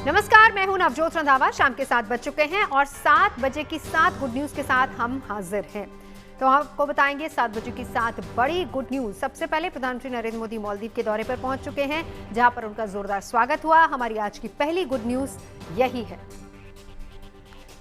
नमस्कार, मैं हूं नवजोत रंधावा। शाम के 7 बज चुके हैं और 7 बजे की 7 गुड न्यूज के साथ हम हाजिर हैं। तो आपको बताएंगे 7 बजे की 7 बड़ी गुड न्यूज। सबसे पहले प्रधानमंत्री नरेंद्र मोदी मालदीव के दौरे पर पहुंच चुके हैं, जहां पर उनका जोरदार स्वागत हुआ। हमारी आज की पहली गुड न्यूज यही है।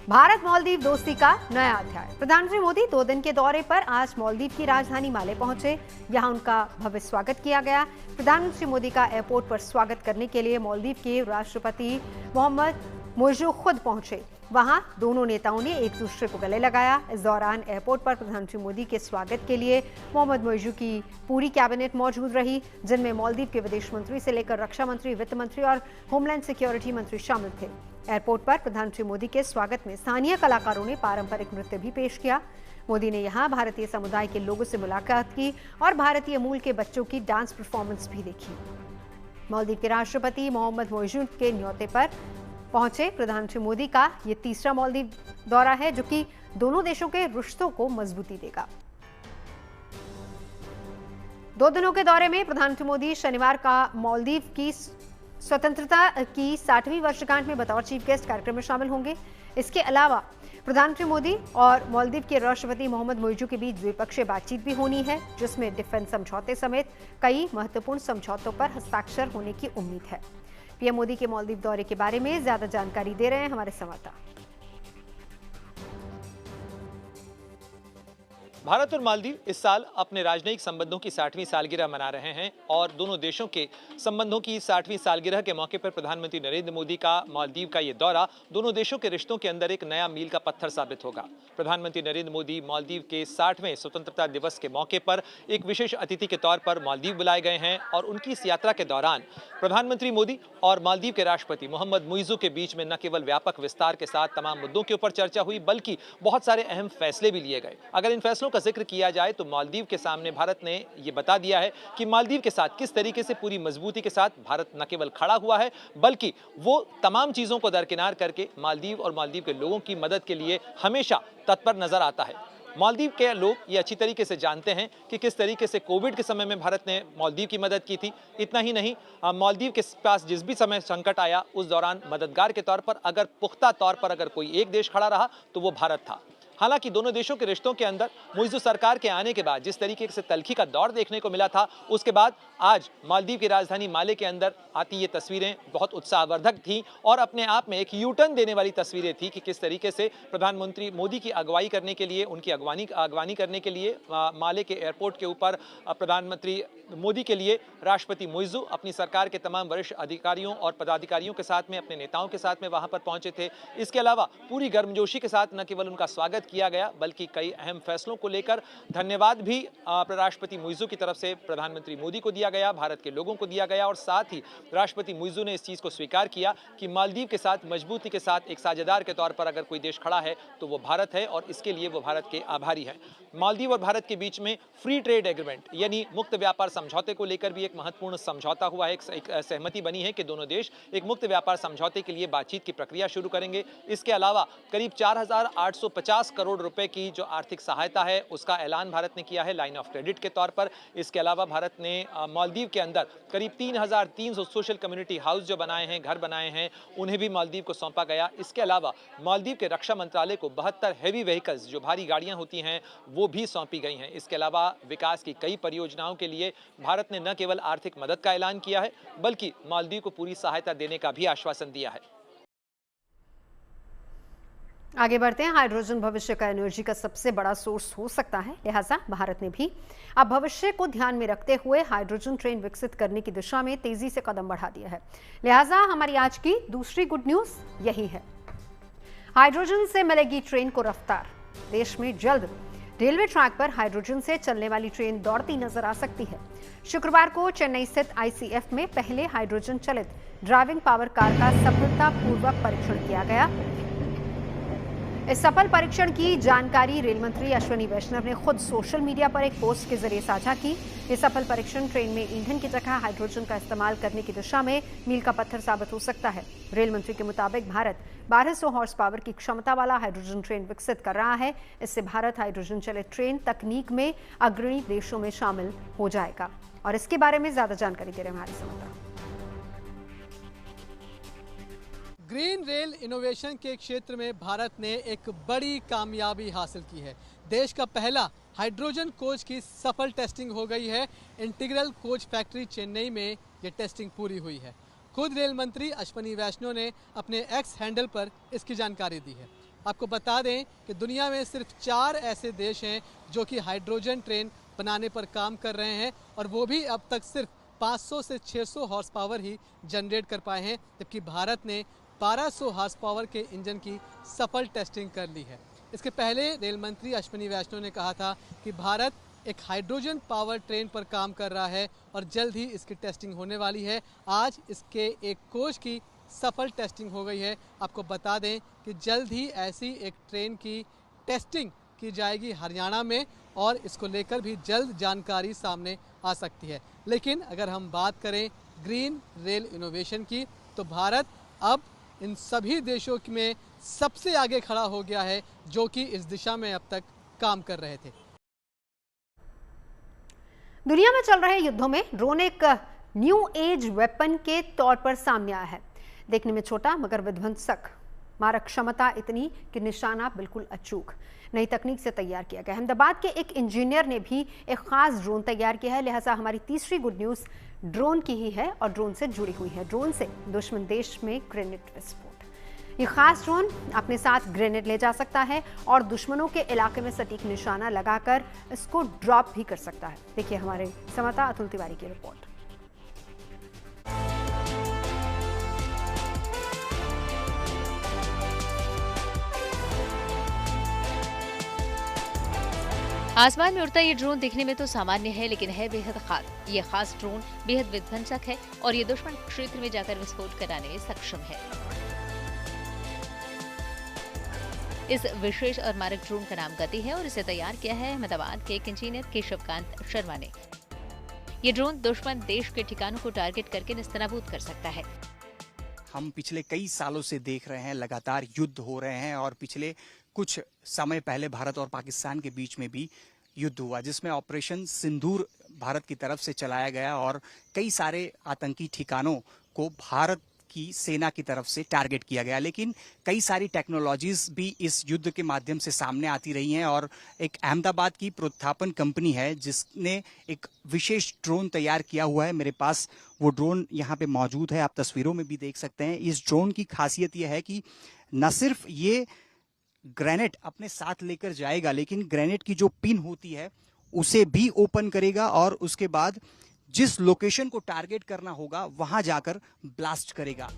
भारत मालदीव दोस्ती का नया अध्याय। प्रधानमंत्री मोदी 2 दिन के दौरे पर आज मालदीव की राजधानी माले पहुंचे। यहां उनका भव्य स्वागत किया गया। प्रधानमंत्री मोदी का एयरपोर्ट पर स्वागत करने के लिए मालदीव के राष्ट्रपति मोहम्मद मोइजू खुद पहुंचे। वहां दोनों नेताओं ने एक दूसरे को गले लगाया। इस दौरान एयरपोर्ट पर प्रधानमंत्री मोदी के स्वागत के लिए मोहम्मद मोइजू की पूरी कैबिनेट मौजूद रही, जिनमें मालदीव के विदेश मंत्री से लेकर रक्षा मंत्री, वित्त मंत्री और होमलैंड सिक्योरिटी मंत्री शामिल थे। एयरपोर्ट पर प्रधानमंत्री मोदी के स्वागत में स्थानीय कलाकारों ने पारंपरिक नृत्य भी पेश किया। मोदी ने यहां भारतीय समुदाय के लोगों से मुलाकात की और भारतीय मूल के बच्चों की डांस परफॉर्मेंस भी देखी। मालदीव के राष्ट्रपति मोहम्मद मोइजू के न्योते पर पहुंचे प्रधानमंत्री मोदी का ये तीसरा मालदीव दौरा है, जो कि दोनों देशों के रिश्तों को मजबूती देगा। 2 दिनों के दौरे में प्रधानमंत्री मोदी शनिवार का मालदीव की स्वतंत्रता की 60वीं वर्षगांठ में बतौर चीफ गेस्ट कार्यक्रम में शामिल होंगे। इसके अलावा प्रधानमंत्री मोदी और मालदीव के राष्ट्रपति मोहम्मद मोइजू के बीच द्विपक्षीय बातचीत भी होनी है, जिसमें डिफेंस समझौते समेत कई महत्वपूर्ण समझौतों पर हस्ताक्षर होने की उम्मीद है। पीएम मोदी के मालदीव दौरे के बारे में ज्यादा जानकारी दे रहे हैं हमारे संवाददाता। भारत और मालदीव इस साल अपने राजनयिक संबंधों की 60वीं सालगिरह मना रहे हैं और दोनों देशों के संबंधों की 60वीं सालगिरह के मौके पर प्रधानमंत्री नरेंद्र मोदी का मालदीव का ये दौरा दोनों देशों के रिश्तों के अंदर एक नया मील का पत्थर साबित होगा। प्रधानमंत्री नरेंद्र मोदी मालदीव के 60वें स्वतंत्रता दिवस के मौके पर एक विशेष अतिथि के तौर पर मालदीव बुलाए गए हैं और उनकी इस यात्रा के दौरान प्रधानमंत्री मोदी और मालदीव के राष्ट्रपति मोहम्मद मोइजू के बीच में न केवल व्यापक विस्तार के साथ तमाम मुद्दों के ऊपर चर्चा हुई, बल्कि बहुत सारे अहम फैसले भी लिए गए। अगर इन फैसलों का जिक्र किया जाए तो मालदीव के सामने भारत ने यह बता दिया है कि मालदीव के साथ किस तरीके से पूरी मजबूती के साथ भारत न केवल खड़ा हुआ है, बल्कि वो तमाम चीजों को दरकिनार करके मालदीव और मालदीव के लोगों की मदद के लिए हमेशा तत्पर नजर आता है। मालदीव के लोग ये अच्छी तरीके से जानते हैं कि किस तरीके से कोविड के समय में भारत ने मालदीव की मदद की थी। इतना ही नहीं, मालदीव के पास जिस भी समय संकट आया उस दौरान मददगार के तौर पर अगर पुख्ता तौर पर अगर कोई एक देश खड़ा रहा तो वो भारत था। हालांकि दोनों देशों के रिश्तों के अंदर मोइजू सरकार के आने के बाद जिस तरीके से तल्खी का दौर देखने को मिला था, उसके बाद आज मालदीव की राजधानी माले के अंदर आती ये तस्वीरें बहुत उत्साहवर्धक थीं और अपने आप में एक यू टर्न देने वाली तस्वीरें थी कि किस तरीके से प्रधानमंत्री मोदी की अगुवाई करने के लिए, उनकी अगवानी करने के लिए माले के एयरपोर्ट के ऊपर प्रधानमंत्री मोदी के लिए राष्ट्रपति मोइजू अपनी सरकार के तमाम वरिष्ठ अधिकारियों और पदाधिकारियों के साथ में, अपने नेताओं के साथ में वहां पर पहुंचे थे। इसके अलावा पूरी गर्मजोशी के साथ न केवल उनका स्वागत किया गया, बल्कि कई अहम फैसलों को लेकर धन्यवाद भी राष्ट्रपति मोइजू की तरफ से प्रधानमंत्री मोदी को दिया गया, भारत के लोगों को दिया गया और साथ ही राष्ट्रपति मोइजू ने इस चीज को स्वीकार किया कि मालदीव के साथ मजबूती के साथ एक साझेदार के तौर पर अगर कोई देश खड़ा है तो वो भारत है और इसके लिए वो भारत के आभारी है। मालदीव और भारत के बीच में फ्री ट्रेड एग्रीमेंट यानी मुक्त व्यापार समझौते को लेकर भी एक महत्वपूर्ण समझौता हुआ है, एक सहमति बनी है कि दोनों देश एक मुक्त व्यापार समझौते के लिए बातचीत की प्रक्रिया शुरू करेंगे। इसके अलावा करीब 4,850 करोड़ रुपए की जो आर्थिक सहायता है उसका ऐलान भारत ने किया है लाइन ऑफ क्रेडिट के तौर पर। इसके अलावा भारत ने मालदीव के अंदर करीब 3,300 सोशल कम्युनिटी हाउस जो बनाए हैं, घर बनाए हैं, उन्हें भी मालदीव को सौंपा गया। इसके अलावा मालदीव के रक्षा मंत्रालय को 72 हैवी व्हीकल्स जो भारी गाड़ियां होती हैं वो भी सौंपी गई हैं। इसके अलावा विकास की कई परियोजनाओं के लिए भारत ने न केवल आर्थिक मदद का ऐलान किया है, बल्कि मालदीव को पूरी सहायता देने का भी आश्वासन दिया है। आगे बढ़ते हैं। हाइड्रोजन भविष्य का एनर्जी का सबसे बड़ा सोर्स हो सकता है, लिहाजा भारत ने भी अब भविष्य को ध्यान में रखते हुए हाइड्रोजन ट्रेन विकसित करने की दिशा में तेजी से कदम बढ़ा दिया है। लिहाजा हमारी आज की दूसरी गुड न्यूज यही है। हाइड्रोजन से मिलेगी ट्रेन को रफ्तार। देश में जल्द रेलवे ट्रैक पर हाइड्रोजन से चलने वाली ट्रेन दौड़ती नजर आ सकती है। शुक्रवार को चेन्नई स्थित आईसीएफ में पहले हाइड्रोजन चलित ड्राइविंग पावर कार का सफलतापूर्वक परीक्षण किया गया। इस सफल परीक्षण की जानकारी रेल मंत्री अश्विनी वैष्णव ने खुद सोशल मीडिया पर एक पोस्ट के जरिए साझा की। ये सफल परीक्षण ट्रेन में ईंधन की जगह हाइड्रोजन का इस्तेमाल करने की दिशा में मील का पत्थर साबित हो सकता है। रेल मंत्री के मुताबिक भारत 1200 हॉर्स पावर की क्षमता वाला हाइड्रोजन ट्रेन विकसित कर रहा है। इससे भारत हाइड्रोजन चलित ट्रेन तकनीक में अग्रणी देशों में शामिल हो जाएगा। और इसके बारे में ज्यादा जानकारी दे रहे हैं हमारे संवाददाता। ग्रीन रेल इनोवेशन के क्षेत्र में भारत ने एक बड़ी कामयाबी हासिल की है। देश का पहला हाइड्रोजन कोच की सफल टेस्टिंग हो गई है। इंटीग्रल कोच फैक्ट्री चेन्नई में ये टेस्टिंग पूरी हुई है। खुद रेल मंत्री अश्विनी वैष्णव ने अपने एक्स हैंडल पर इसकी जानकारी दी है। आपको बता दें कि दुनिया में सिर्फ 4 ऐसे देश हैं जो कि हाइड्रोजन ट्रेन बनाने पर काम कर रहे हैं, और वो भी अब तक सिर्फ 500 से 600 हॉर्स पावर ही जनरेट कर पाए हैं, जबकि भारत ने 1200 हॉर्स पावर के इंजन की सफल टेस्टिंग कर ली है। इसके पहले रेल मंत्री अश्विनी वैष्णव ने कहा था कि भारत एक हाइड्रोजन पावर ट्रेन पर काम कर रहा है और जल्द ही इसकी टेस्टिंग होने वाली है। आज इसके एक कोच की सफल टेस्टिंग हो गई है। आपको बता दें कि जल्द ही ऐसी एक ट्रेन की टेस्टिंग की जाएगी हरियाणा में, और इसको लेकर भी जल्द जानकारी सामने आ सकती है। लेकिन अगर हम बात करें ग्रीन रेल इनोवेशन की, तो भारत अब इन सभी देशों में सबसे आगे खड़ा हो गया है जो कि इस दिशा में अब तक काम कर रहे थे। दुनिया में चल रहे युद्धों में ड्रोन एक न्यू एज वेपन के तौर पर सामने आया है। देखने में छोटा मगर विध्वंसक, मारक क्षमता इतनी कि निशाना बिल्कुल अचूक। नई तकनीक से तैयार किया गया। अहमदाबाद के एक इंजीनियर ने भी एक खास ड्रोन तैयार किया है। लिहाजा हमारी तीसरी गुड न्यूज ड्रोन की ही है और ड्रोन से जुड़ी हुई है। ड्रोन से दुश्मन देश में ग्रेनेड विस्फोट। ये खास ड्रोन अपने साथ ग्रेनेड ले जा सकता है और दुश्मनों के इलाके में सटीक निशाना लगाकर इसको ड्रॉप भी कर सकता है। देखिए हमारे संवाददाता अतुल तिवारी की रिपोर्ट। आसमान में उड़ता ये ड्रोन दिखने में तो सामान्य है, लेकिन है बेहद खास। ये खास ड्रोन बेहद विध्वंसक है और ये दुश्मन क्षेत्र में जाकर विस्फोट कराने में सक्षम है। इस विशेष और मारक ड्रोन का नाम गति है और इसे तैयार किया है अहमदाबाद के एक इंजीनियर केशवकांत शर्मा ने। ये ड्रोन दुश्मन देश के ठिकानों को टारगेट करके निस्तनाबूद कर सकता है। हम पिछले कई सालों से देख रहे हैं, लगातार युद्ध हो रहे हैं, और पिछले कुछ समय पहले भारत और पाकिस्तान के बीच में भी युद्ध हुआ, जिसमें ऑपरेशन सिंदूर भारत की तरफ से चलाया गया और कई सारे आतंकी ठिकानों को भारत की सेना की तरफ से टारगेट किया गया। लेकिन कई सारी टेक्नोलॉजीज भी इस युद्ध के माध्यम से सामने आती रही हैं, और एक अहमदाबाद की प्रोत्थापन कंपनी है जिसने एक विशेष ड्रोन तैयार किया हुआ है। मेरे पास वो ड्रोन यहाँ पे मौजूद है, आप तस्वीरों में भी देख सकते हैं। इस ड्रोन की खासियत यह है कि न सिर्फ ये ग्रेनेड अपने साथ लेकर जाएगा, लेकिन ग्रेनेड की जो पिन होती है उसे भी ओपन करेगा और उसके बाद जिस लोकेशन को टारगेट करना होगा वहां जाकर ब्लास्ट करेगा।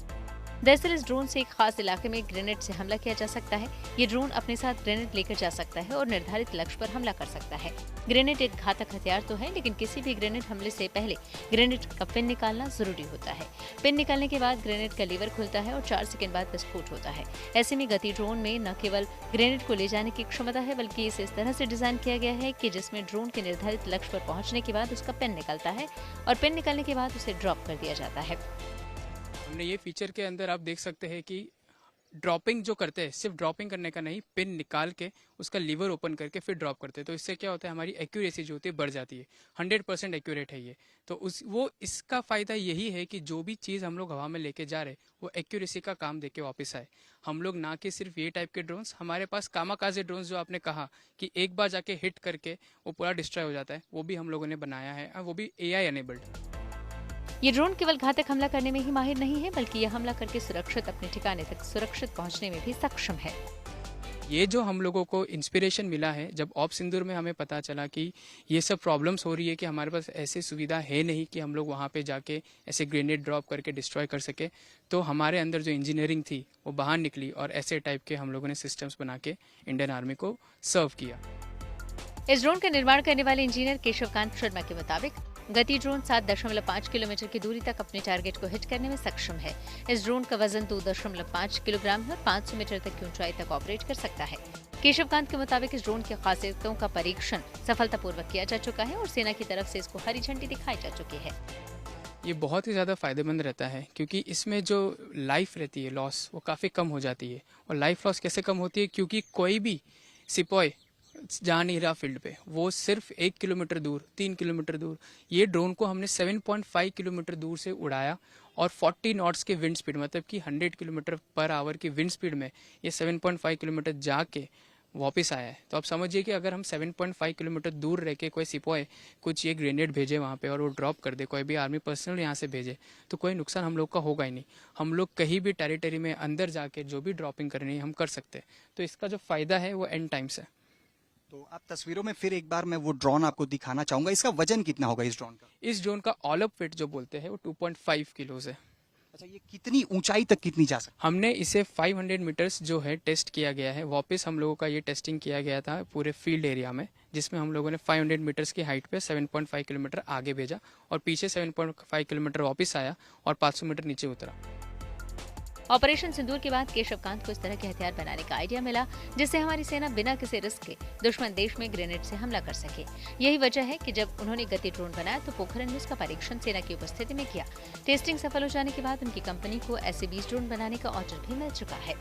दरअसल इस ड्रोन से एक खास इलाके में ग्रेनेड से हमला किया जा सकता है। ये ड्रोन अपने साथ ग्रेनेड लेकर जा सकता है और निर्धारित लक्ष्य पर हमला कर सकता है। ग्रेनेड एक घातक हथियार तो है, लेकिन किसी भी ग्रेनेड हमले से पहले ग्रेनेड का पिन निकालना जरूरी होता है। पिन निकालने के बाद ग्रेनेड का लीवर खुलता है और 4 सेकंड बाद विस्फोट होता है। ऐसे में गति ड्रोन में न केवल ग्रेनेड को ले जाने की क्षमता है, बल्कि इसे इस तरह से डिजाइन किया गया है कि जिसमें ड्रोन के निर्धारित लक्ष्य पर पहुंचने के बाद उसका पिन निकलता है और पिन निकलने के बाद उसे ड्रॉप कर दिया जाता है। हमने ये फीचर के अंदर आप देख सकते हैं कि ड्रॉपिंग जो करते हैं, सिर्फ ड्रॉपिंग करने का नहीं, पिन निकाल के उसका लीवर ओपन करके फिर ड्रॉप करते हैं। तो इससे क्या होता है, हमारी एक्यूरेसी जो होती है बढ़ जाती है। 100% एक्यूरेट है ये। तो इसका फ़ायदा यही है कि जो भी चीज़ हम लोग हवा में लेके जा रहे हैं वो एक्यूरेसी का काम देके वापस आए। हम लोग ना कि सिर्फ ये टाइप के ड्रोन्स, हमारे पास कामाकाजे ड्रोन्स जो आपने कहा कि एक बार जाके हिट करके वो पूरा डिस्ट्रॉय हो जाता है, वो भी हम लोगों ने बनाया है, और वो भी AI एनेबल्ड। ये ड्रोन केवल घातक हमला करने में ही माहिर नहीं है, बल्कि यह हमला करके सुरक्षित अपने ठिकाने तक सुरक्षित पहुंचने में भी सक्षम है। ये जो हम लोगों को इंस्पिरेशन मिला है, जब ऑप सिंदूर में हमें पता चला कि ये सब प्रॉब्लम्स हो रही है कि हमारे पास ऐसी सुविधा है नहीं कि हम लोग वहाँ पे जाके ऐसे ग्रेनेड ड्रॉप करके डिस्ट्रॉय कर सके, तो हमारे अंदर जो इंजीनियरिंग थी वो बाहर निकली और ऐसे टाइप के हम लोगों ने सिस्टम्स बना के इंडियन आर्मी को सर्व किया। इस ड्रोन का निर्माण करने वाले इंजीनियर केशवकांत शर्मा के मुताबिक गति ड्रोन 7.5 किलोमीटर की दूरी तक अपने टारगेट को हिट करने में सक्षम है। इस ड्रोन का वजन 2.5 किलोग्राम है और 500 मीटर तक की ऊंचाई तक ऑपरेट कर सकता है। केशवकांत के मुताबिक इस ड्रोन की खासियतों का परीक्षण सफलतापूर्वक किया जा चुका है और सेना की तरफ से इसको हरी झंडी दिखाई जा चुकी है। ये बहुत ही ज़्यादा फायदेमंद रहता है क्योंकि इसमें जो लाइफ रहती है, लॉस, वो काफ़ी कम हो जाती है। और लाइफ लॉस कैसे कम होती है, क्योंकि कोई भी सिपाही जा नहीं रहा फील्ड पे, वो सिर्फ 1 किलोमीटर दूर, 3 किलोमीटर दूर, ये ड्रोन को हमने 7.5 किलोमीटर दूर से उड़ाया और 40 नॉट्स के विंड स्पीड, मतलब कि 100 किलोमीटर पर आवर की विंड स्पीड में ये 7.5 किलोमीटर जाके वापस आया है। तो आप समझिए कि अगर हम 7.5 किलोमीटर दूर रह के कोई सिपाही कुछ ये ग्रेनेड भेजे वहाँ पे और वो ड्रॉप कर दे, कोई भी आर्मी पर्सनल यहाँ से भेजे, तो कोई नुकसान हम लोग का होगा ही नहीं। हम लोग कहीं भी टेरिटरी में अंदर जाके जो भी ड्रॉपिंग करनी है हम कर सकते हैं। तो इसका जो फ़ायदा है वो एंड टाइम्स है। तो आप तस्वीरों में फिर एक बार मैं वो ड्रोन आपको दिखाना चाहूंगा। इसका वजन कितना होगा इस ड्रोन का? इस ड्रोन का ऑल अप वेट जो बोलते हैं वो 2.5 किलोज है। अच्छा, ये कितनी ऊंचाई तक कितनी जा सकती हमने इसे 500 मीटर्स जो है टेस्ट किया गया है। वापस हम लोगों का ये टेस्टिंग किया गया था पूरे फील्ड एरिया में, जिसमें हम लोगों ने 500 मीटर्स की हाइट पे 7.5 किलोमीटर आगे भेजा और पीछे 7.5 किलोमीटर वापस आया और 500 मीटर नीचे उतरा। ऑपरेशन सिंदूर के बाद केशवकांत को इस तरह के हथियार बनाने का आइडिया मिला जिससे हमारी सेना बिना किसी रिस्क के दुश्मन देश में ग्रेनेड से हमला कर सके। यही वजह है कि जब उन्होंने गति ड्रोन बनाया तो पोखरण में उसका परीक्षण सेना की उपस्थिति में किया। टेस्टिंग सफल हो जाने के बाद उनकी कंपनी को ऐसे 20 ड्रोन बनाने का ऑर्डर भी मिल चुका है।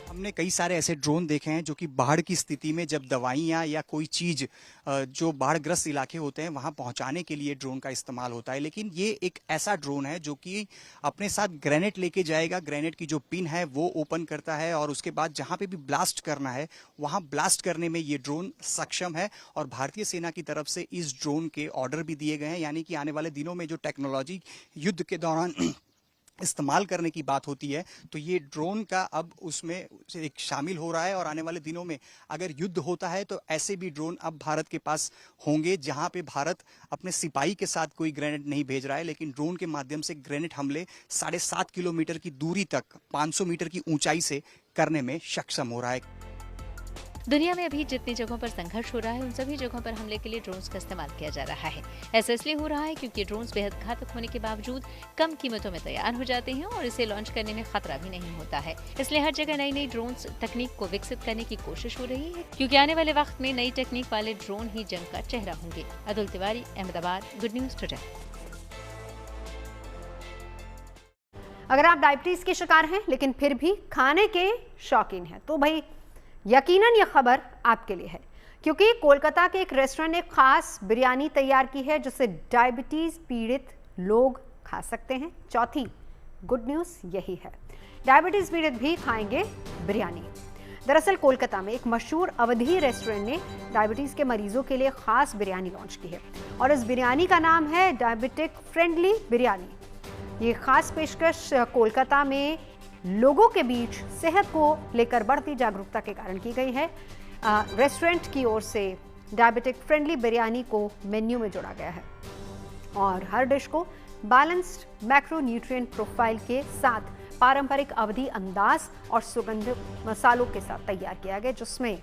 हमने कई सारे ऐसे ड्रोन देखे हैं जो कि बाढ़ की स्थिति में जब दवाइयाँ या कोई चीज जो बाढ़ग्रस्त इलाके होते हैं वहां पहुंचाने के लिए ड्रोन का इस्तेमाल होता है, लेकिन ये एक ऐसा ड्रोन है जो कि अपने साथ ग्रेनेड लेके जाएगा। ग्रेनेड की जो पिन है वो ओपन करता है और उसके बाद जहां पे भी ब्लास्ट करना है वहां ब्लास्ट करने में ये ड्रोन सक्षम है। और भारतीय सेना की तरफ से इस ड्रोन के ऑर्डर भी दिए गए हैं, यानी कि आने वाले दिनों में जो टेक्नोलॉजी युद्ध के दौरान इस्तेमाल करने की बात होती है तो ये ड्रोन का अब उसमें एक शामिल हो रहा है। और आने वाले दिनों में अगर युद्ध होता है तो ऐसे भी ड्रोन अब भारत के पास होंगे, जहां पे भारत अपने सिपाही के साथ कोई ग्रेनेड नहीं भेज रहा है, लेकिन ड्रोन के माध्यम से ग्रेनेड हमले 7.5 किलोमीटर की दूरी तक 500 मीटर की ऊंचाई से करने में सक्षम हो रहा है। दुनिया में अभी जितनी जगहों पर संघर्ष हो रहा है उन सभी जगहों पर हमले के लिए ड्रोन्स का इस्तेमाल किया जा रहा है। ऐसा इसलिए हो रहा है क्योंकि ड्रोन्स बेहद घातक होने के बावजूद कम कीमतों में तैयार हो जाते हैं और इसे लॉन्च करने में खतरा भी नहीं होता है। इसलिए हर जगह नई नई ड्रोन्स तकनीक को विकसित करने की कोशिश हो रही है, क्योंकि आने वाले वक्त में नई टेक्निक वाले ड्रोन ही जंग का चेहरा होंगे। Atul Tiwari, Ahmedabad, good news today. अगर आप डायबिटीज के शिकार हैं लेकिन फिर भी खाने के शौकीन हैं तो भाई यकीनन यह खबर आपके लिए है, क्योंकि कोलकाता के एक रेस्टोरेंट ने खास बिरयानी तैयार की है जिसे डायबिटीज पीड़ित लोग खा सकते हैं। चौथी गुड न्यूज़ यही है, डायबिटीज पीड़ित भी खाएंगे बिरयानी। दरअसल कोलकाता में एक मशहूर अवधी रेस्टोरेंट ने डायबिटीज के मरीजों के लिए खास बिरयानी लॉन्च की है और इस बिरयानी का नाम है डायबिटिक फ्रेंडली बिरयानी। ये खास पेशकश कोलकाता में लोगों के बीच सेहत को लेकर बढ़ती जागरूकता के कारण की गई है। रेस्टोरेंट की ओर से डायबिटिक फ्रेंडली बिरयानी को मेन्यू में जोड़ा गया है और हर डिश को बैलेंस्ड मैक्रोन्यूट्रिएंट प्रोफाइल के साथ पारंपरिक अवधी अंदाज और सुगंधित मसालों के साथ तैयार किया गया, जिसमें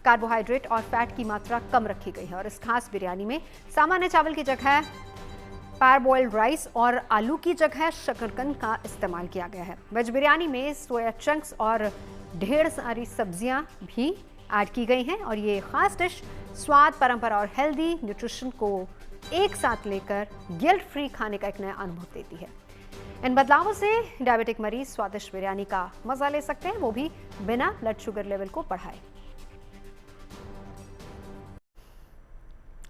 कार्बोहाइड्रेट और फैट की मात्रा कम रखी गई है। और इस खास बिरयानी में सामान्य चावल की जगह पैरबॉइल्ड राइस और आलू की जगह शकरकंद का इस्तेमाल किया गया है। वेज बिरयानी में सोया चंक्स और ढेर सारी सब्जियां भी ऐड की गई हैं और ये खास डिश स्वाद, परंपरा और हेल्दी न्यूट्रिशन को एक साथ लेकर गिल्ट फ्री खाने का एक नया अनुभव देती है। इन बदलावों से डायबिटिक मरीज स्वादिष्ट बिरयानी का मजा ले सकते हैं, वो भी बिना ब्लड शुगर लेवल को बढ़ाए।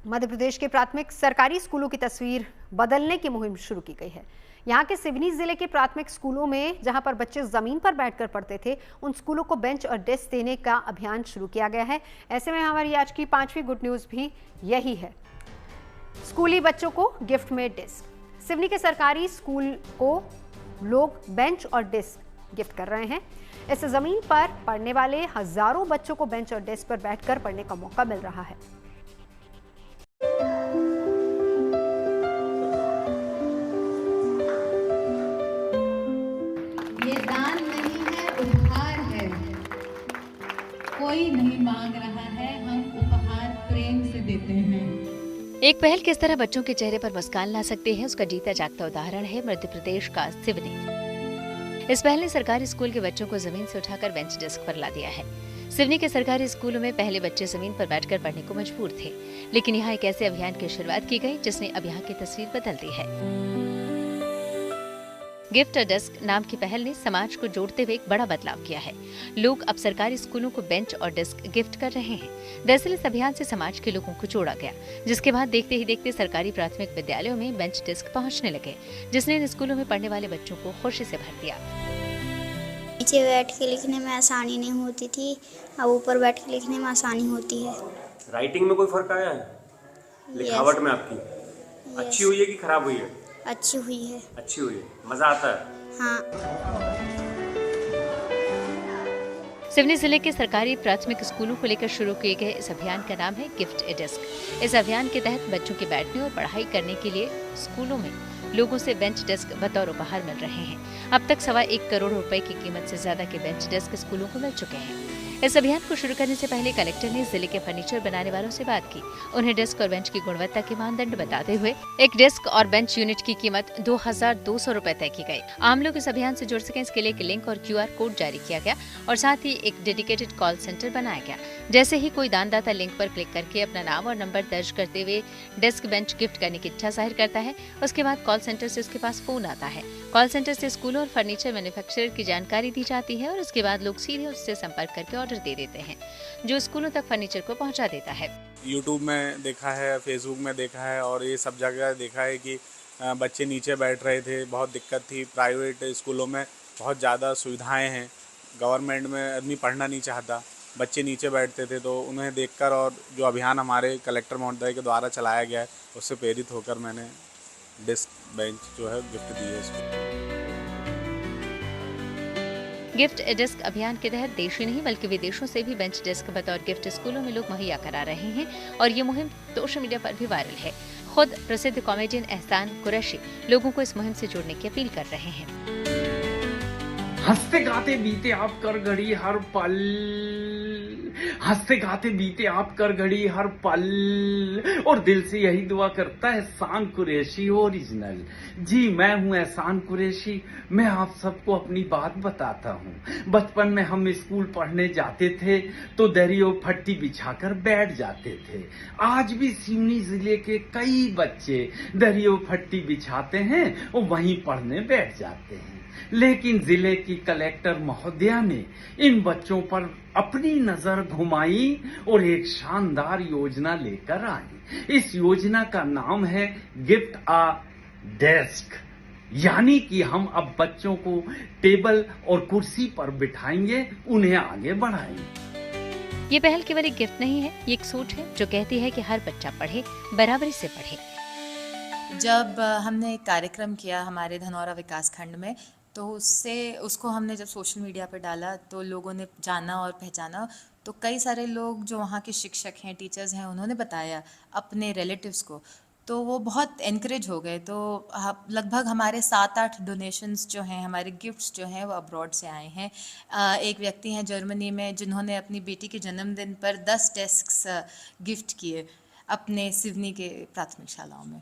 मध्य प्रदेश के प्राथमिक सरकारी स्कूलों की तस्वीर बदलने की मुहिम शुरू की गई है। यहाँ के सिवनी जिले के प्राथमिक स्कूलों में जहाँ पर बच्चे जमीन पर बैठकर पढ़ते थे, उन स्कूलों को बेंच और डेस्क देने का अभियान शुरू किया गया है। ऐसे में हमारी आज की 5वीं गुड न्यूज भी यही है, स्कूली बच्चों को गिफ्ट में डेस्क। सिवनी के सरकारी स्कूल को लोग बेंच और डेस्क गिफ्ट कर रहे हैं। इससे जमीन पर पढ़ने वाले हजारों बच्चों को बेंच और डेस्क पर बैठकर पढ़ने का मौका मिल रहा है। ये दान नहीं है, उपहार है। कोई नहीं मांग रहा है, हम उपहार प्रेम से देते हैं। एक पहल किस तरह बच्चों के चेहरे पर मुस्कान ला सकती है, उसका जीता जागता उदाहरण है मध्य प्रदेश का सिवनी। इस पहल ने सरकारी स्कूल के बच्चों को जमीन से उठाकर बेंच डेस्क पर ला दिया है। सिवनी के सरकारी स्कूलों में पहले बच्चे जमीन पर बैठकर पढ़ने को मजबूर थे, लेकिन यहाँ एक ऐसे अभियान की शुरुआत की गई जिसने अब यहाँ की तस्वीर बदल दी है। गिफ्ट अ डेस्क नाम की पहल ने समाज को जोड़ते हुए एक बड़ा बदलाव किया है। लोग अब सरकारी स्कूलों को बेंच और डेस्क गिफ्ट कर रहे हैं। दरअसल इस अभियान से समाज के लोगों को जोड़ा गया, जिसके बाद देखते ही देखते सरकारी प्राथमिक विद्यालयों में बेंच डेस्क पहुंचने लगे, जिसने इन स्कूलों में पढ़ने वाले बच्चों को खुशी से भर दिया। नीचे बैठ के लिखने में आसानी नहीं होती थी, अब ऊपर बैठ के लिखने में आसानी होती है। राइटिंग में कोई फर्क आया है? लिखावट में आपकी अच्छी हुई है कि खराब हुई है? अच्छी हुई है। अच्छी हुई है। मजा आता है? हाँ। सिवनी जिले के सरकारी प्राथमिक स्कूलों को लेकर शुरू किए गए इस अभियान का नाम है गिफ्ट ए डेस्क। इस अभियान के तहत बच्चों के बैठने और पढ़ाई करने के लिए स्कूलों में लोगों से बेंच डेस्क बतौर उपहार मिल रहे हैं। अब तक 1.25 करोड़ रुपए की कीमत से ज्यादा के बेंच डेस्क स्कूलों को मिल चुके हैं। इस अभियान को शुरू करने से पहले कलेक्टर ने जिले के फर्नीचर बनाने वालों से बात की। उन्हें डेस्क और बेंच की गुणवत्ता के मानदंड बताते हुए एक डेस्क और बेंच यूनिट की कीमत 2200 रुपए तय की गई। आम लोग इस अभियान से जुड़ सकें, इसके लिए एक लिंक और QR कोड जारी किया गया और साथ ही एक डेडिकेटेड कॉल सेंटर बनाया गया। जैसे ही कोई दानदाता लिंक पर क्लिक करके अपना नाम और नंबर दर्ज करते हुए डेस्क बेंच गिफ्ट करने की इच्छा जाहिर करता है, उसके बाद कॉल सेंटर से उसके पास फोन आता है। कॉल सेंटर से स्कूलों और फर्नीचर मैन्युफैक्चरर की जानकारी दी जाती है और उसके बाद लोग सीधे उससे संपर्क करके ऑर्डर दे देते हैं, जो स्कूलों तक फर्नीचर को पहुंचा देता है। यूट्यूब में देखा है, फेसबुक में देखा है और ये सब जगह देखा है कि बच्चे नीचे बैठ रहे थे, बहुत दिक्कत थी। प्राइवेट स्कूलों में बहुत ज़्यादा सुविधाएं हैं, गवर्नमेंट में आदमी पढ़ना नहीं चाहता, बच्चे नीचे बैठते थे। तो उन्हें देखकर और जो अभियान हमारे कलेक्टर महोदय के द्वारा चलाया गया है, उससे प्रेरित होकर मैंने डेस्क बेंच जो है गिफ्ट दी है इसको। गिफ्ट ए डेस्क अभियान के तहत देश ही नहीं बल्कि विदेशों से भी बेंच डेस्क बतौर गिफ्ट स्कूलों में लोग मुहैया करा रहे हैं और ये मुहिम सोशल मीडिया पर भी वायरल है। खुद प्रसिद्ध कॉमेडियन एहसान कुरैशी लोगों को इस मुहिम से जुड़ने की अपील कर रहे हैं। हंसते गाते बीते आप कर घड़ी हर पल, हंसते गाते बीते आप कर घड़ी हर पल, और दिल से यही दुआ करता है एहसान कुरैशी ओरिजिनल। जी मैं हूँ एहसान कुरैशी, मैं आप सबको अपनी बात बताता हूँ। बचपन में हम स्कूल पढ़ने जाते थे तो दरी और फट्टी बिछाकर बैठ जाते थे। आज भी सिवनी जिले के कई बच्चे दरी और फट्टी बिछाते हैं और वहीं पढ़ने बैठ जाते हैं। लेकिन जिले की कलेक्टर महोदया ने इन बच्चों पर अपनी नजर घुमाई और एक शानदार योजना लेकर आई। इस योजना का नाम है गिफ्ट अ डेस्क, यानी कि हम अब बच्चों को टेबल और कुर्सी पर बिठाएंगे, उन्हें आगे बढ़ाएंगे। ये पहल केवल एक गिफ्ट नहीं है, ये एक सोच है जो कहती है कि हर बच्चा पढ़े, बराबरी से पढ़े। जब हमने एक कार्यक्रम किया हमारे धनौरा विकास खंड में, तो उसको हमने जब सोशल मीडिया पर डाला तो लोगों ने जाना और पहचाना। तो कई सारे लोग जो वहाँ के शिक्षक हैं, टीचर्स हैं, उन्होंने बताया अपने रिलेटिव्स को, तो वो बहुत एनकरेज हो गए। तो लगभग हमारे 7-8 डोनेशंस जो हैं, हमारे गिफ्ट्स जो हैं वो अब्रॉड से आए हैं। एक व्यक्ति हैं जर्मनी में जिन्होंने अपनी बेटी के जन्मदिन पर 10 डेस्क्स गिफ्ट किए अपने सिवनी के प्राथमिक शालाओं में।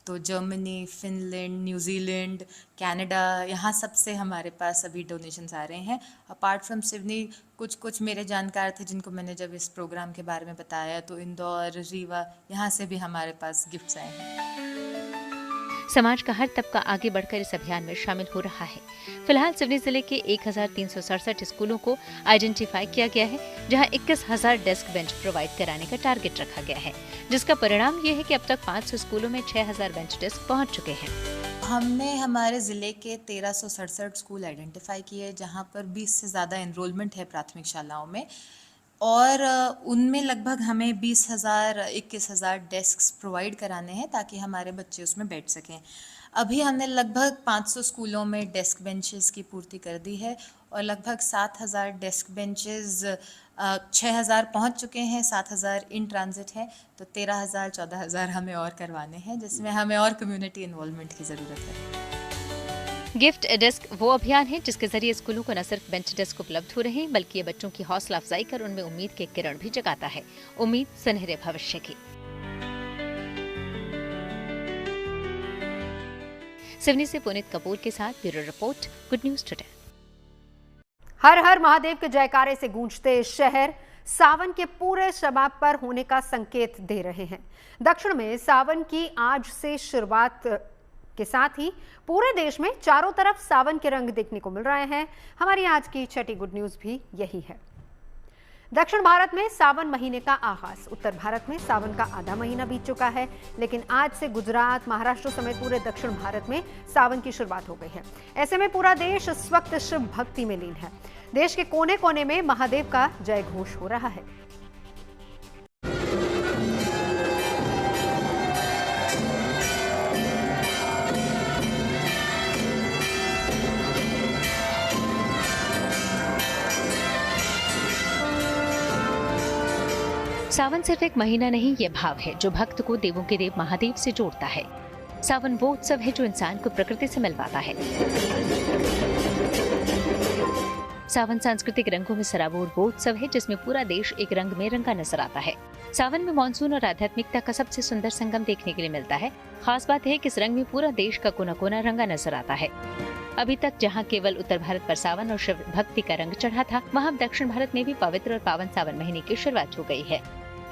तो जर्मनी, फिनलैंड, न्यूजीलैंड, कनाडा, यहाँ सब से हमारे पास अभी डोनेशंस आ रहे हैं। अपार्ट फ्रॉम सिवनी कुछ मेरे जानकार थे जिनको मैंने जब इस प्रोग्राम के बारे में बताया, तो इंदौर, रीवा, यहाँ से भी हमारे पास गिफ्ट्स आए हैं। समाज का हर तबका आगे बढ़कर इस अभियान में शामिल हो रहा है। फिलहाल सिवनी जिले के 1367 स्कूलों को आइडेंटिफाई किया गया है, जहां 21,000 डेस्क बेंच प्रोवाइड कराने का टारगेट रखा गया है, जिसका परिणाम ये है कि अब तक 500 स्कूलों में 6,000 बेंच डेस्क पहुंच चुके हैं। हमने हमारे ज़िले के 1367 स्कूल आइडेंटिफाई किए जहां पर 20 से ज़्यादा एनरोलमेंट है प्राथमिक शालाओं में, और उनमें लगभग हमें 21,000 डेस्क्स प्रोवाइड कराने हैं ताकि हमारे बच्चे उसमें बैठ सकें। अभी हमने लगभग 500 स्कूलों में डेस्क बेंचेस की पूर्ति कर दी है और लगभग 7,000 डेस्क बेंचेस 6,000 पहुंच चुके हैं, 7,000 इन ट्रांजिट हैं, तो 13,000 14,000 हमें और करवाने हैं, जिसमें हमें और कम्युनिटी इन्वॉल्वमेंट की ज़रूरत है। गिफ्ट ए डेस्क वो अभियान है जिसके जरिए स्कूलों को न सिर्फ बेंच डेस्क उपलब्ध हो रहे हैं, बल्कि ये बच्चों की हौसला अफजाई कर उनमें उम्मीद के किरण भी जगाता है, उम्मीद सुनहरे भविष्य की। सिवनी से पुनीत कपूर के साथ bureau report, good news today. हर हर महादेव के जयकारे से गूंजते शहर सावन के पूरे शबाब पर होने का संकेत दे रहे हैं। दक्षिण में सावन की आज से शुरुआत के साथ ही पूरे देश में चारों तरफ सावन के रंग देखने को मिल रहे हैं। हमारी आज की छठी गुड न्यूज भी यही है। दक्षिण भारत में सावन महीने का आगाज। उत्तर भारत में सावन का आधा महीना बीत चुका है, लेकिन आज से गुजरात, महाराष्ट्र समेत पूरे दक्षिण भारत में सावन की शुरुआत हो गई है। ऐसे में पूरा देश इस वक्त शिव भक्ति में लीन है। देश के कोने कोने में महादेव का जय घोष हो रहा है। सावन सिर्फ एक महीना नहीं, ये भाव है जो भक्त को देवों के देव महादेव से जोड़ता है। सावन वो उत्सव है जो इंसान को प्रकृति से मिलवाता है। सावन सांस्कृतिक रंगों में सराबोर वो उत्सव है जिसमें पूरा देश एक रंग में रंगा नजर आता है। सावन में मानसून और आध्यात्मिकता का सबसे सुंदर संगम देखने के लिए मिलता है। खास बात है कि इस रंग में पूरा देश का कोना कोना रंगा नजर आता है। अभी तक जहां केवल उत्तर भारत पर सावन और शिव भक्ति का रंग चढ़ा था, वहां अब दक्षिण भारत में भी पवित्र और पावन सावन महीने की शुरुआत हो गई है।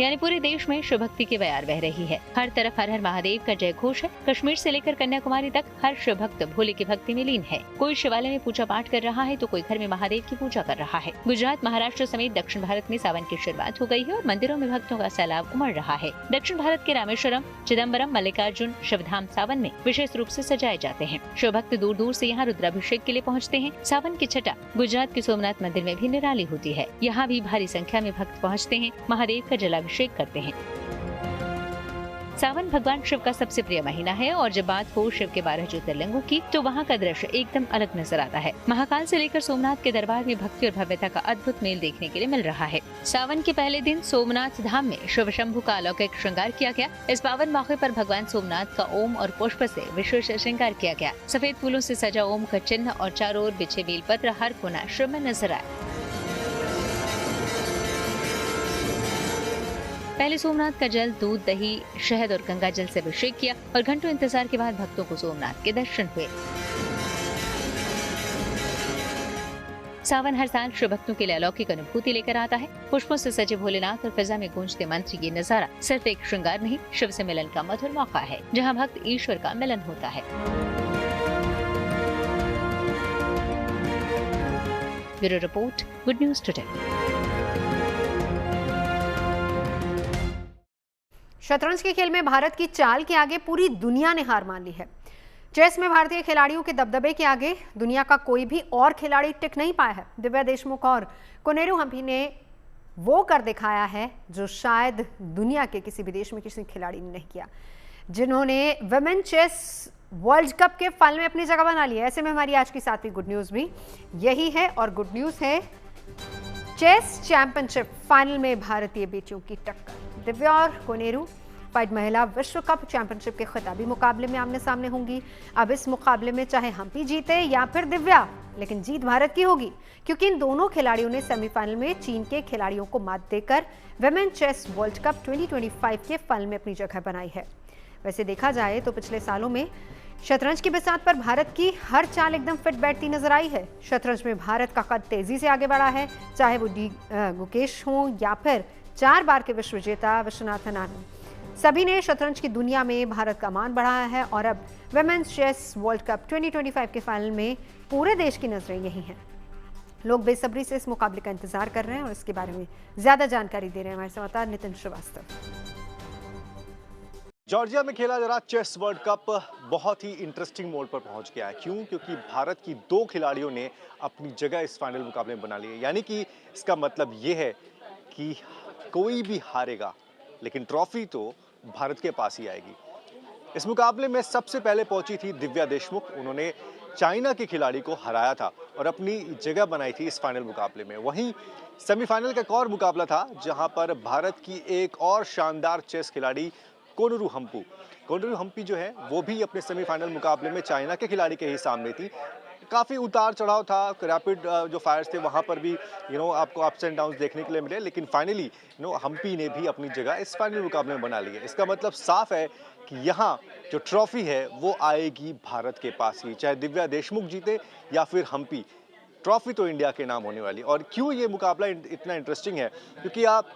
यानी पूरे देश में शिव भक्ति की बयार बह रही है। हर तरफ हर हर महादेव का जय घोष है। कश्मीर से लेकर कन्याकुमारी तक हर शिव भक्त भोले की भक्ति में लीन है। कोई शिवालय में पूजा पाठ कर रहा है तो कोई घर में महादेव की पूजा कर रहा है। गुजरात, महाराष्ट्र समेत दक्षिण भारत में सावन की शुरुआत हो गई है और मंदिरों में भक्तों का सैलाब उमड़ रहा है। दक्षिण भारत के रामेश्वरम, चिदम्बरम, मल्लिकार्जुन शिवधाम सावन में विशेष रूप से सजाए जाते हैं। शिव भक्त दूर दूर से यहाँ रुद्राभिषेक के लिए पहुँचते हैं। सावन की छठा गुजरात के सोमनाथ मंदिर में भी निराली होती है। यहाँ भी भारी संख्या में भक्त पहुँचते हैं, महादेव का जलाभिषेक करते हैं। सावन भगवान शिव का सबसे प्रिय महीना है और जब बात हो शिव के 12 ज्योतिर्लिंगों की तो वहाँ का दृश्य एकदम अलग नजर आता है। महाकाल से लेकर सोमनाथ के दरबार में भक्ति और भव्यता का अद्भुत मेल देखने के लिए मिल रहा है। सावन के पहले दिन सोमनाथ धाम में शिव शंभु का अलौकिक श्रृंगार किया गया। इस पावन मौके पर भगवान सोमनाथ का ओम और पुष्प से विशेष श्रृंगार किया गया। सफेद फूलों से सजा ओम का चिन्ह और चारों ओर बिछे बेलपत्र हर कोना शिव में नजर आए। पहले सोमनाथ का जल, दूध, दही, शहद और गंगा जल से अभिषेक किया और घंटों इंतजार के बाद भक्तों को सोमनाथ के दर्शन हुए। सावन हर साल शिव भक्तों के लिए अलौकिक अनुभूति लेकर आता है। पुष्पों से सजे भोलेनाथ और फिजा में गूंजते मंत्र, ये नजारा सिर्फ एक श्रृंगार नहीं, शिव से मिलन का मधुर मौका है, जहाँ भक्त ईश्वर का मिलन होता है। Bureau report, good news today. शतरंज के खेल में भारत की चाल के आगे पूरी दुनिया ने हार मान ली है। चेस में भारतीय खिलाड़ियों के दबदबे के आगे दुनिया का कोई भी और खिलाड़ी टिक नहीं पाया है। दिव्या देशमुख और कोनेरू हम्पी ने वो कर दिखाया है जो शायद दुनिया के किसी भी देश में किसी खिलाड़ी ने नहीं किया, जिन्होंने वुमेन चेस वर्ल्ड कप के फाइनल में अपनी जगह बना ली है। ऐसे में हमारी आज की 7वीं गुड न्यूज भी यही है और गुड न्यूज है चेस चैंपियनशिप फाइनल में भारतीय बेटियों की टक्कर। दिव्या और कोनेरू फाइड महिला विश्व कप चैंपियनशिप के खिताबी मुकाबले में आमने सामने होंगी। अब इस मुकाबले में चाहे हम्पी जीते या फिर दिव्या, लेकिन जीत भारत की होगी, क्योंकि इन दोनों खिलाड़ियों ने सेमीफाइनल में चीन के खिलाड़ियों को मात देकर वुमेन चेस वर्ल्ड कप 2025 के फाइनल में अपनी जगह बनाई है। वैसे देखा जाए तो पिछले सालों में शतरंज की बिसात पर भारत की हर चाल एकदम फिट बैठती नजर आई है। शतरंज में भारत का कद तेजी से आगे बढ़ा है, चाहे वो गुकेश हो या फिर 4 बार के विश्व विजेता विश्वनाथन आनंद। सभी ने शतरंज की दुनिया में भारत का मान बढ़ाया है और अब वुमेन्स चेस वर्ल्ड कप 2025 के फाइनल में पूरे देश की नजरें यही हैं। लोग बेसब्री से इस मुकाबले का इंतजार कर रहे हैं और इसके बारे में ज्यादा जानकारी दे रहे हैं हमारे संवाददाता नितिन श्रीवास्तव। जॉर्जिया में खेला जा रहा चेस वर्ल्ड कप बहुत ही इंटरेस्टिंग मोड पर पहुंच गया है। क्यों? क्योंकि भारत की 2 खिलाड़ियों ने अपनी जगह इस फाइनल मुकाबले में बना ली है। यानी कि इसका मतलब ये है कि कोई भी हारेगा लेकिन ट्रॉफी तो भारत के पास ही आएगी। इस मुकाबले में सबसे पहले पहुंची थी दिव्या देशमुख। उन्होंने चाइना के खिलाड़ी को हराया था और अपनी जगह बनाई थी इस फाइनल मुकाबले में। वहीं सेमीफाइनल का एक और मुकाबला था जहां पर भारत की एक और शानदार चेस खिलाड़ी कोनेरू हम्पी जो है वो भी अपने सेमीफाइनल मुकाबले में चाइना के खिलाड़ी के ही सामने थी। काफ़ी उतार चढ़ाव था, रैपिड जो फायर्स थे वहाँ पर भी आपको अप्स एंड डाउन्स देखने के लिए मिले, लेकिन फाइनली हम्पी ने भी अपनी जगह इस फाइनल मुकाबले में बना ली है। इसका मतलब साफ है कि यहाँ जो ट्रॉफी है वो आएगी भारत के पास ही, चाहे दिव्या देशमुख जीते या फिर हम्पी, ट्रॉफी तो इंडिया के नाम होने वाली। और क्यों ये मुकाबला इतना इंटरेस्टिंग है? क्योंकि आप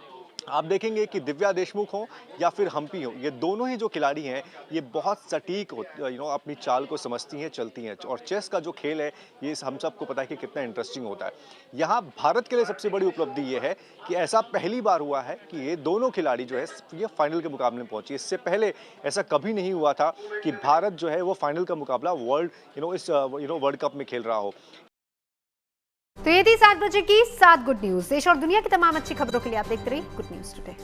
आप देखेंगे कि दिव्या देशमुख हो या फिर हम्पी हो, ये दोनों ही जो खिलाड़ी हैं ये बहुत सटीक अपनी चाल को समझती हैं, चलती हैं। और चेस का जो खेल है ये हम सबको पता है कि कितना इंटरेस्टिंग होता है। यहाँ भारत के लिए सबसे बड़ी उपलब्धि ये है कि ऐसा पहली बार हुआ है कि ये दोनों खिलाड़ी जो है ये फाइनल के मुकाबले में पहुंचे। इससे पहले ऐसा कभी नहीं हुआ था कि भारत जो है वो फाइनल का मुकाबला वर्ल्ड कप में खेल रहा हो। तो ये थी 7 बजे की 7 गुड न्यूज। देश और दुनिया की तमाम अच्छी खबरों के लिए आप देखते रहिए गुड न्यूज टुडे।